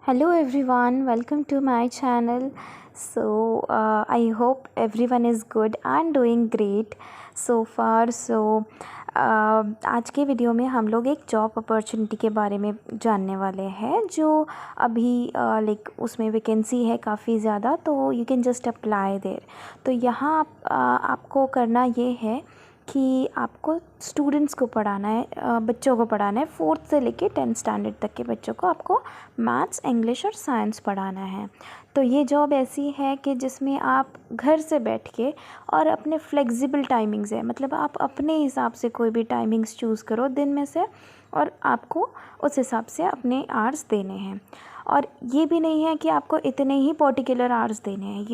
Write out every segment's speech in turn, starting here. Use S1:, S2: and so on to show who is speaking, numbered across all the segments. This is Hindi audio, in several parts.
S1: Hello everyone, welcome to my channel. I hope everyone is good and doing great so far. आज के वीडियो में हम लोग एक जॉब अपॉर्चुनिटी के बारे में जानने वाले हैं जो अभी उसमें वैकेंसी है काफ़ी ज़्यादा, तो you can just apply there. तो यहाँ आपको करना ये है कि आपको स्टूडेंट्स को पढ़ाना है, बच्चों को पढ़ाना है। 4th से लेके 10th स्टैंडर्ड तक के बच्चों को आपको मैथ्स, इंग्लिश और साइंस पढ़ाना है। तो ये जॉब ऐसी है कि जिसमें आप घर से बैठ के और अपने फ्लेक्सिबल टाइमिंग्स है, मतलब आप अपने हिसाब से कोई भी टाइमिंग्स चूज़ करो दिन में से और आपको उस हिसाब से अपने आवर्स देने हैं। और ये भी नहीं है कि आपको इतने ही पर्टिकुलर आवर्स देने हैं।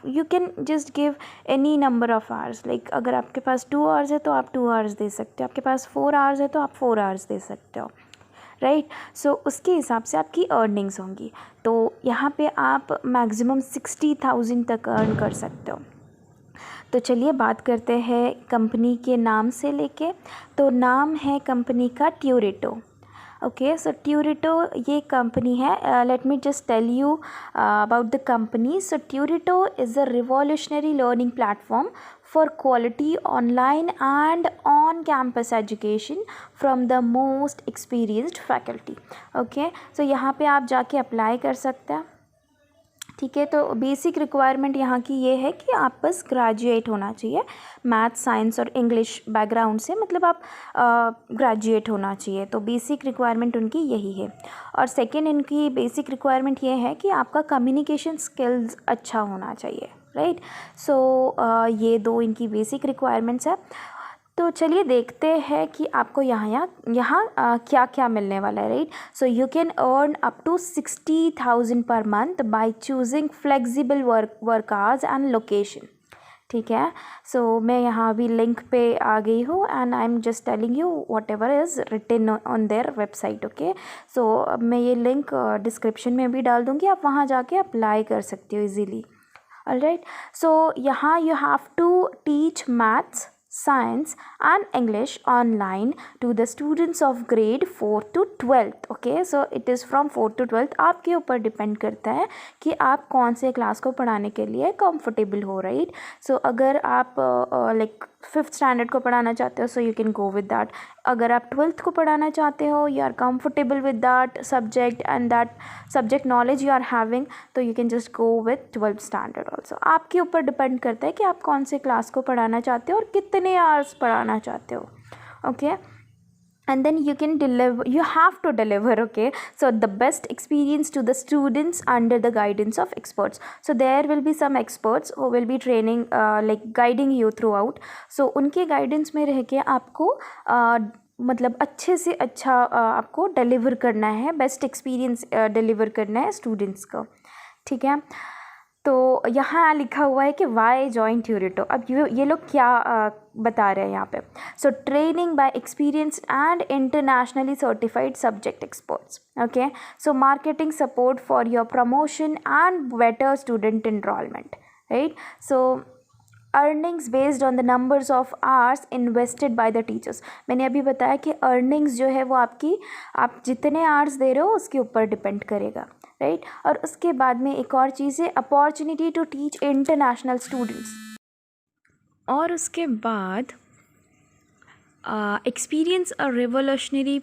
S1: You can just give any number of hours. अगर आपके पास 2 आवर्स है तो आप 2 आवर्स दे सकते हो, आपके पास 4 आवर्स है तो आप 4 आवर्स दे सकते हो, राइट। सो उसके हिसाब से आपकी अर्निंग्स होंगी। तो यहाँ पे आप मैक्सिमम 60,000 तक अर्न कर सकते हो। तो चलिए बात करते हैं कंपनी के नाम से लेके। तो नाम है कंपनी का ट्यूरेटो। ओके, सो ट्यूरेटो ये कंपनी है। Let me just tell you about the company. So Turito is a revolutionary learning platform for quality online and on campus education from the most experienced faculty. Okay, so यहाँ पे आप जाके अप्लाई कर सकते हैं, ठीक है। तो बेसिक रिक्वायरमेंट यहाँ की ये है कि आप बस ग्रेजुएट होना चाहिए मैथ, साइंस और इंग्लिश बैकग्राउंड से, मतलब आप ग्रेजुएट होना चाहिए। तो बेसिक रिक्वायरमेंट उनकी यही है। और सेकंड इनकी बेसिक रिक्वायरमेंट ये है कि आपका कम्युनिकेशन स्किल्स अच्छा होना चाहिए, राइट। सो ये दो इनकी बेसिक रिक्वायरमेंट्स है। तो चलिए देखते हैं कि आपको यहाँ क्या क्या मिलने वाला है, right. So you can earn up to 60,000 per month by choosing flexible work hours and location, ठीक है। सो मैं यहाँ अभी लिंक पे आ गई हूँ and I am just telling you whatever is written on their website. Okay, so मैं ये लिंक डिस्क्रिप्शन में भी डाल दूँगी, आप वहाँ जाके अप्लाई कर सकते हो ईजीली। ऑलराइट, सो यहाँ you have to teach maths, science and English online to the students of grade 4 to 12th. Okay, so it is from 4 to 12th। आपके ऊपर डिपेंड करता है कि आप कौन से क्लास को पढ़ाने के लिए कंफर्टेबल हो, राइट। सो अगर आप 5th स्टैंडर्ड को पढ़ाना चाहते हो so you can go with that. अगर आप 12th को पढ़ाना चाहते हो, you are comfortable with that subject and that subject knowledge you are having, तो you can just go with 12th standard also. आपके ऊपर डिपेंड करता है कि आप कौन से क्लास को पढ़ाना चाहते हो और कितने आवर्स पढ़ाना चाहते हो। Okay, and then you can deliver, you have to deliver, okay, so the best experience to the students under the guidance of experts. So there will be some experts who will be training guiding you throughout. So उनके guidance में रह के आपको मतलब अच्छे से अच्छा आपको डिलीवर करना है, बेस्ट एक्सपीरियंस डिलीवर करना है स्टूडेंट्स को, ठीक है। तो यहाँ लिखा हुआ है कि वाई जॉइन ट्यूरेटो। अब ये लोग क्या बता रहे हैं यहाँ पे। So training bye experience and internationally certified subject experts. Okay, so marketing support for your promotion and better student enrolment, right. So earnings based on the numbers of hours invested by the teachers. मैंने अभी बताया कि अर्निंग्स जो है वो आप जितने आवर्स दे रहे हो उसके ऊपर डिपेंड करेगा, राइट। और उसके बाद में एक और चीज़ है opportunity to teach international students. और उसके बाद experience a revolutionary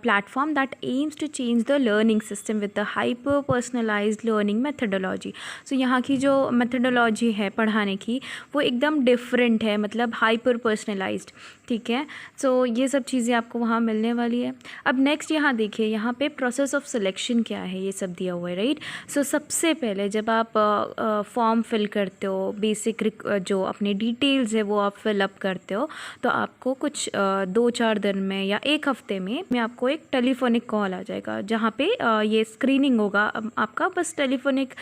S1: platform that aims to change the learning system with the hyper personalized learning methodology. So यहाँ की जो methodology है पढ़ाने की वो एकदम different है, मतलब hyper personalized, ठीक है। So ये सब चीज़ें आपको वहाँ मिलने वाली है। अब next यहाँ देखिए, यहाँ पे process of selection क्या है ये सब दिया हुआ है, राइट। सो सबसे पहले जब आप फॉर्म फिल करते हो, बेसिक जो अपने डिटेल्स है वो आप फिलअप करते हो, तो आपको कुछ 2-4 दिन में या 1 हफ्ते में आपको एक टेलीफोनिक कॉल आ जाएगा जहाँ पे ये स्क्रीनिंग होगा आपका। बस टेलीफोनिक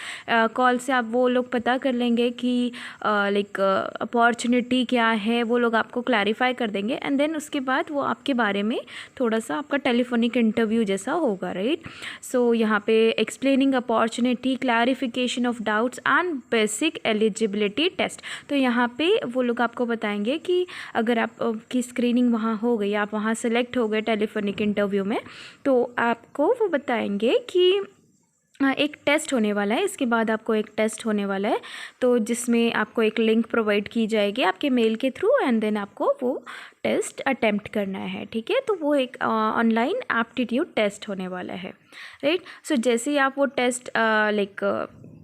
S1: कॉल से आप वो लोग पता कर लेंगे कि अपॉर्चुनिटी क्या है, वो लोग आपको क्लैरिफाई कर देंगे एंड देन उसके बाद वो आपके बारे में थोड़ा सा आपका टेलीफोनिक इंटरव्यू जैसा होगा, राइट। सो यहाँ पे explaining opportunity, clarification of doubts and basic eligibility test. तो यहाँ पे वो लोग आपको बताएंगे कि अगर आपकी स्क्रीनिंग वहाँ हो गई, आप वहाँ सेलेक्ट हो गए टेलीफोनिक इंटरव्यू में, तो आपको वो बताएंगे कि हाँ, एक टेस्ट होने वाला है, इसके बाद आपको एक टेस्ट होने वाला है, तो जिसमें आपको एक लिंक प्रोवाइड की जाएगी आपके मेल के थ्रू, एंड देन आपको वो टेस्ट अटेम्प्ट करना है, ठीक है। तो वो एक ऑनलाइन एप्टीट्यूड टेस्ट होने वाला है, राइट। सो जैसे ही आप वो टेस्ट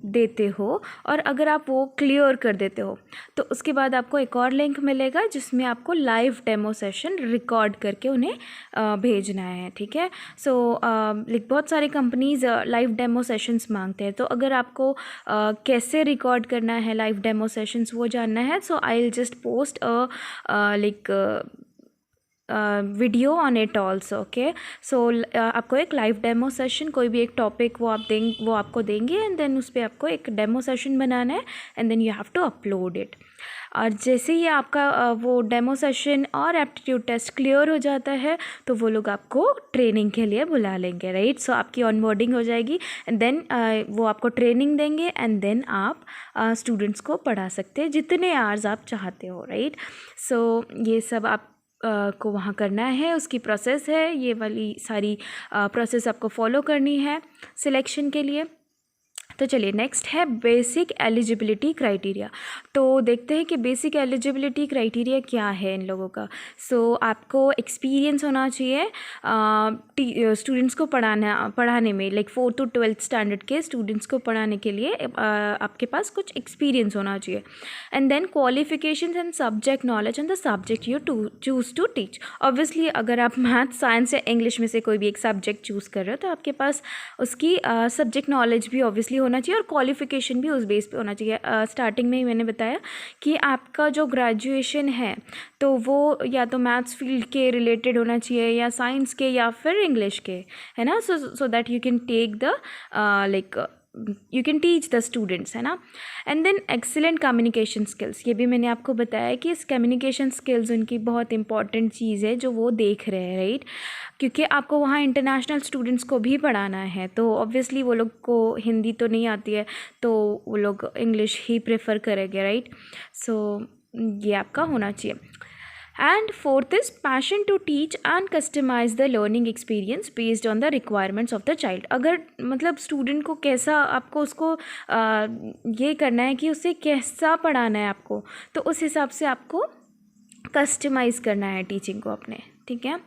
S1: देते हो और अगर आप वो क्लियर कर देते हो तो उसके बाद आपको एक और लिंक मिलेगा जिसमें आपको लाइव डेमो सेशन रिकॉर्ड करके उन्हें भेजना है, ठीक है। सो लाइक बहुत सारी कंपनीज़ लाइव डेमो सेशंस मांगते हैं, तो अगर आपको कैसे रिकॉर्ड करना है लाइव डेमो सेशंस वो जानना है, so I will just post video on it also, okay. So आपको एक लाइव डेमो सेशन, कोई भी एक टॉपिक वो आपको देंगे, एंड देन उस पर आपको एक डेमो सेशन बनाना है, and then you have to upload it. और जैसे ही आपका वो डेमो सेशन और एप्टीट्यूड टेस्ट क्लियर हो जाता है तो वो लोग आपको ट्रेनिंग के लिए बुला लेंगे, राइट। सो आपकी ऑनबोर्डिंग हो जाएगी, एंड देन वो आपको ट्रेनिंग देंगे, एंड देन आप स्टूडेंट्स को पढ़ा सकते हैं जितने आवर्स आप चाहते हो, राइट। सो ये सब आप को वहाँ करना है, उसकी प्रोसेस है, ये वाली सारी प्रोसेस आपको फॉलो करनी है सिलेक्शन के लिए। तो चलिए नेक्स्ट है बेसिक एलिजिबिलिटी क्राइटेरिया। तो देखते हैं कि बेसिक एलिजिबिलिटी क्राइटेरिया क्या है इन लोगों का। सो आपको एक्सपीरियंस होना चाहिए स्टूडेंट्स को पढ़ाने में, like 4th to 12th standard के स्टूडेंट्स को पढ़ाने के लिए आपके पास कुछ एक्सपीरियंस होना चाहिए। And then qualifications and subject knowledge and the subject you choose to teach. Obviously अगर आप मैथ, साइंस या इंग्लिश में से कोई भी एक सब्जेक्ट चूज़ कर रहे हो तो आपके पास उसकी सब्जेक्ट नॉलेज भी ऑब्वियसली होना चाहिए और क्वालिफिकेशन भी उस बेस पे होना चाहिए। स्टार्टिंग में ही मैंने बताया कि आपका जो ग्रेजुएशन है तो वो या तो मैथ्स फील्ड के रिलेटेड होना चाहिए या साइंस के या फिर इंग्लिश के, है ना। So that you can take the like you can teach the students, है ना। And then excellent communication skills, ये भी मैंने आपको बताया कि इस कम्युनिकेशन स्किल्स उनकी बहुत इंपॉर्टेंट चीज़ है जो वो देख रहे हैं, राइट। क्योंकि आपको वहाँ इंटरनेशनल स्टूडेंट्स को भी पढ़ाना है, तो ऑब्वियसली वो लोग को हिंदी तो नहीं आती है, तो वो लोग इंग्लिश ही प्रेफर करेंगे, राइट। सो ये आपका होना चाहिए। And fourth is passion to teach and customize the learning experience based on the requirements of the child. अगर मतलब स्टूडेंट को कैसा आपको उसको ये करना है कि उसे कैसा पढ़ाना है आपको, तो उस हिसाब से आपको कस्टमाइज़ करना है टीचिंग को अपने, ठीक है।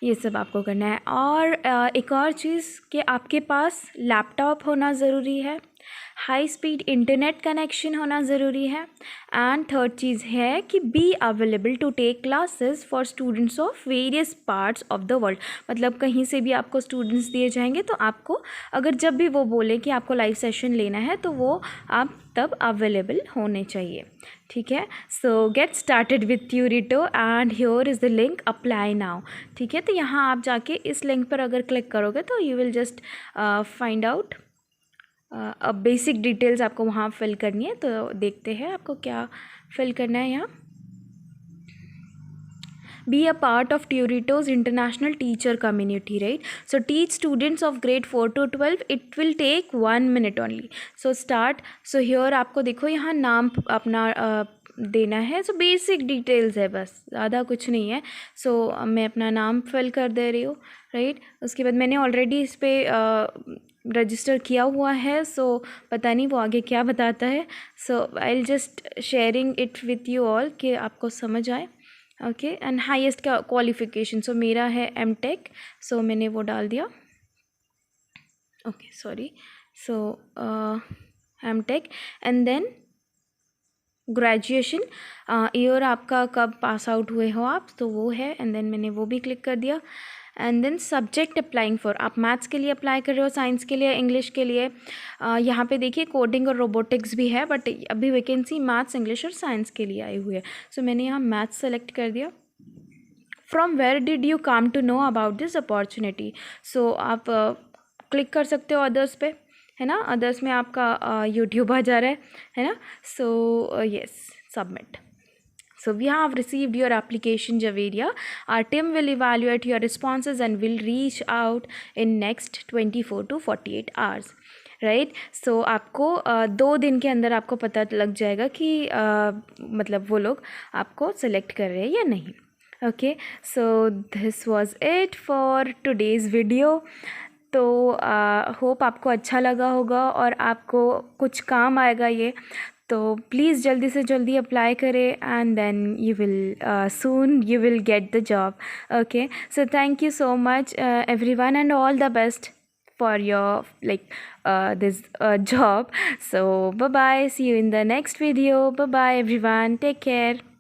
S1: ये सब आपको करना है। और एक और चीज़ कि आपके पास लैपटॉप होना ज़रूरी है, हाई स्पीड इंटरनेट कनेक्शन होना ज़रूरी है, एंड थर्ड चीज़ है कि be available to take classes for students of various parts of the world. मतलब कहीं से भी आपको स्टूडेंट्स दिए जाएंगे तो आपको अगर जब भी वो बोले कि आपको लाइव सेशन लेना है तो वो आप तब अवेलेबल होने चाहिए, ठीक है। So get started with Turito and here is the link apply now, ठीक है। तो यहाँ आप जाके इस लिंक पर अगर क्लिक करोगे तो you will just find out अब बेसिक डिटेल्स आपको वहाँ फिल करनी है। तो देखते हैं आपको क्या फिल करना है यहाँ। Be a part of Turito's international teacher community, right? So teach students of grade 4 to 12. It will take 1 minute only. So start. So here आपको देखो यहाँ नाम अपना देना है। सो बेसिक डिटेल्स है, बस ज़्यादा कुछ नहीं है। सो मैं अपना नाम फिल कर दे रही हूँ, राइट। उसके बाद मैंने ऑलरेडी इस पर रजिस्टर किया हुआ है, सो पता नहीं वो आगे क्या बताता है। So I will just sharing it with you all कि आपको समझ आए, ओके। एंड हाईएस्ट का क्वालिफिकेशन, सो मेरा है एमटेक, सो मैंने वो डाल दिया, okay sorry. So MTech and then graduation year आपका कब पास आउट हुए हो आप, तो वो है, एंड देन मैंने वो भी क्लिक कर दिया। And then subject applying for, आप मैथ्स के लिए अप्लाई कर रहे हो, साइंस के लिए, इंग्लिश के लिए। यहाँ पे देखिए कोडिंग और रोबोटिक्स भी है, बट अभी वैकेंसी मैथ्स, इंग्लिश और साइंस के लिए आई हुई है। सो मैंने यहाँ मैथ्स सेलेक्ट कर दिया। From where did you come to know about this opportunity, so आप क्लिक कर सकते हो अदर्स पे, है ना। अदर्स में आपका यूट्यूब आ जा रहा है ना। So yes, submit. So we have received your application, Javeria. Our team will evaluate your responses and will reach out in next 24 to 48 hours. Right. सो आपको 2 दिन के अंदर आपको पता लग जाएगा कि मतलब वो लोग आपको सेलेक्ट कर रहे हैं या नहीं। Okay, so this was it for today's video. तो होप आपको अच्छा लगा होगा और आपको कुछ काम आएगा ये। तो प्लीज़ जल्दी से जल्दी अप्लाई करें and then you will soon you will get the job. Okay, so thank you so much everyone, and all the best for your this job. So bye bye, see you in the next video. Bye bye everyone, take care.